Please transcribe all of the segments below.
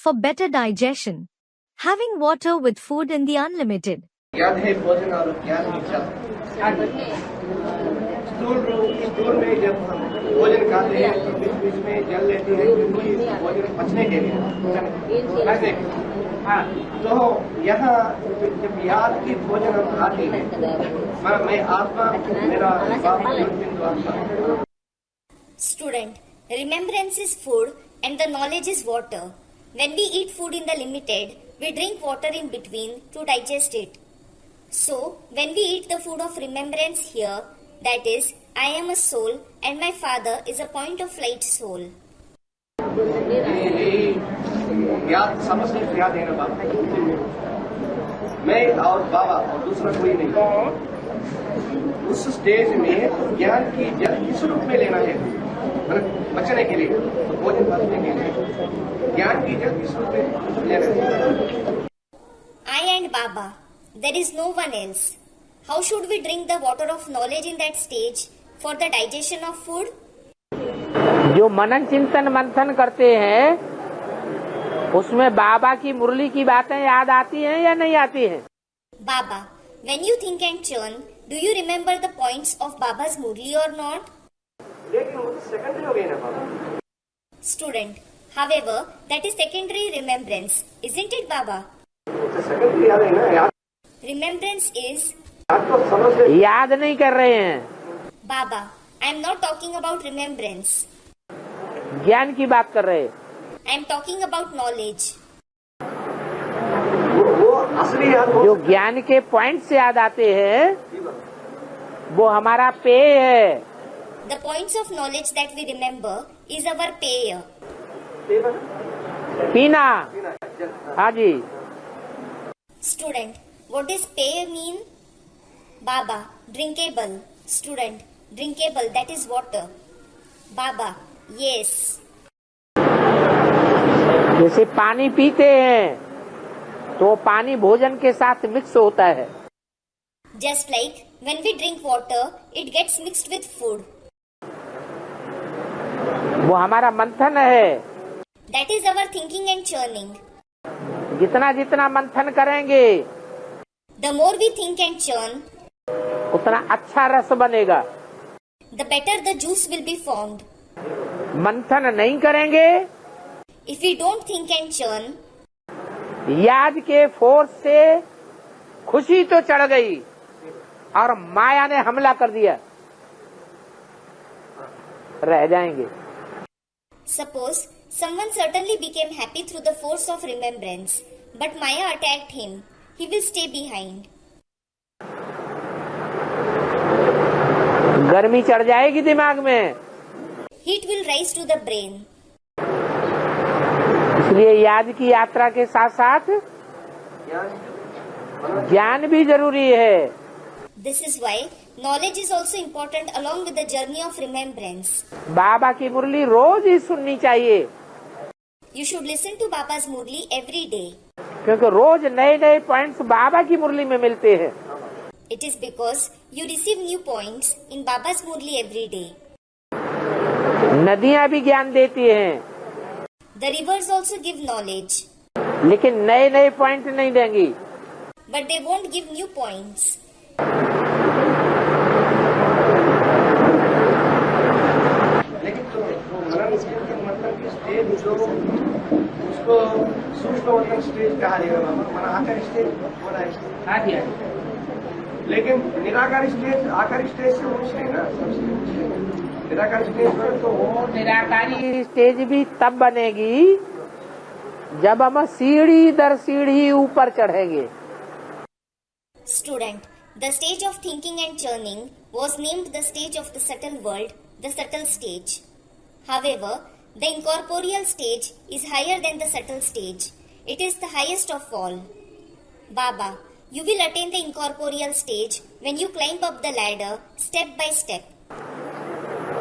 for better digestion. Having water with food in the unlimited. याद है भोजन और ज्ञान की चाह। स्टूल में जब हम भोजन खाते हैं तो बीच बीच में जल लेते हैं क्योंकि भोजन पचने के लिए ऐसे। हाँ, तो यहाँ जब याद की भोजन हम खाते हैं मैं आत्मा मेरा आत्मा। Student, remembrance is food and the knowledge is water. When we eat food in the limited, we drink water in between to digest it. So, when we eat the food of remembrance here, that is, I am a soul and my father is a point of light soul. याद समझने से याद है ना बाबा, मैं और बाबा और दूसरा कोई नहीं। उस स्टेज में ज्ञान की जल किस रूप में लेना है, बचने के लिए, भोजन बचने के लिए ज्ञान की जल किस रूप में लेना है। I and Baba, there is no one else. How should we drink the water of knowledge in that stage for the digestion of food? जो मनन चिंतन मंथन करते हैं उसमें बाबा की मुरली की बातें याद आती हैं या नहीं आती हैं? Baba, when you think and churn, do you remember the points of Baba's murli or not? लेकिन वो सेकेंडरी हो गई ना बाबा। Student, however, that is secondary remembrance, isn't it, Baba? Secondary याद है ना, याद Remembrance is... याद तो समझ याद नहीं कर रहे हैं। Baba, I am not talking about remembrance. ज्ञान की बात कर रहे हैं। I am talking about knowledge. वो असली याद जो ज्ञान के पॉइंट से याद आते हैं वो हमारा पेय है। The points of knowledge that we remember is our payer. पीना। हाँ जी। Student, what does payer mean? Baba, drinkable. Student, drinkable, that is water. Baba, yes. जैसे पानी पीते हैं तो पानी भोजन के साथ मिक्स होता है। Just like when we drink water, it gets mixed with food. वो हमारा मंथन है। That is our thinking and churning. जितना जितना मंथन करेंगे The more we think and churn, उतना अच्छा रस बनेगा। the better the juice will be formed. मंथन नहीं करेंगे, If we don't think and churn, याद के फोर्स से खुशी तो चढ़ गई और माया ने हमला कर दिया, रह जाएंगे। suppose someone certainly became happy through the force of remembrance, but Maya attacked him. He will stay behind. गर्मी चढ़ जाएगी दिमाग में, Heat will rise to the brain. इसलिए याद की यात्रा के साथ साथ ज्ञान भी जरूरी है। This is why knowledge is also important along with the journey of remembrance. बाबा की मुरली रोज ही सुननी चाहिए, You should listen to Baba's murli every day. क्योंकि रोज नए नए पॉइंट्स बाबा की मुरली में मिलते हैं। It is because you receive new points in Baba's murli every day. नदियाँ भी ज्ञान देती हैं, The rivers also give knowledge, लेकिन नए नए पॉइंट नहीं देंगी। but they won't give new points. लेकिन तो मनन चिंतन मंथन की स्टेज जो उसको सूक्ष्म मंथन स्टेज कहा जाएगा बाबा, मन आकार स्टेज बोला है। लेकिन निराकार स्टेज आकार स्टेज से ऊंच है ना, सबसे निराकार स्टेज पर तो वो निराकारी स्टेज भी तब बनेगी जब हम सीढ़ी दर सीढ़ी ऊपर चढ़ेंगे। Student, the stage of thinking and churning was named the stage of the subtle world, the subtle stage. However, the incorporeal stage is higher than the subtle stage. It is the highest of all. Baba, you will attain the incorporeal stage when you climb up the ladder step by step.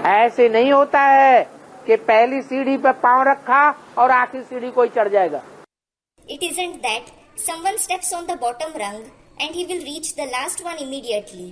ऐसे नहीं होता है कि पहली सीढ़ी पर पांव रखा और आखिरी सीढ़ी कोई चढ़ जाएगा। It isn't that someone steps on the bottom rung and he will reach the last one immediately.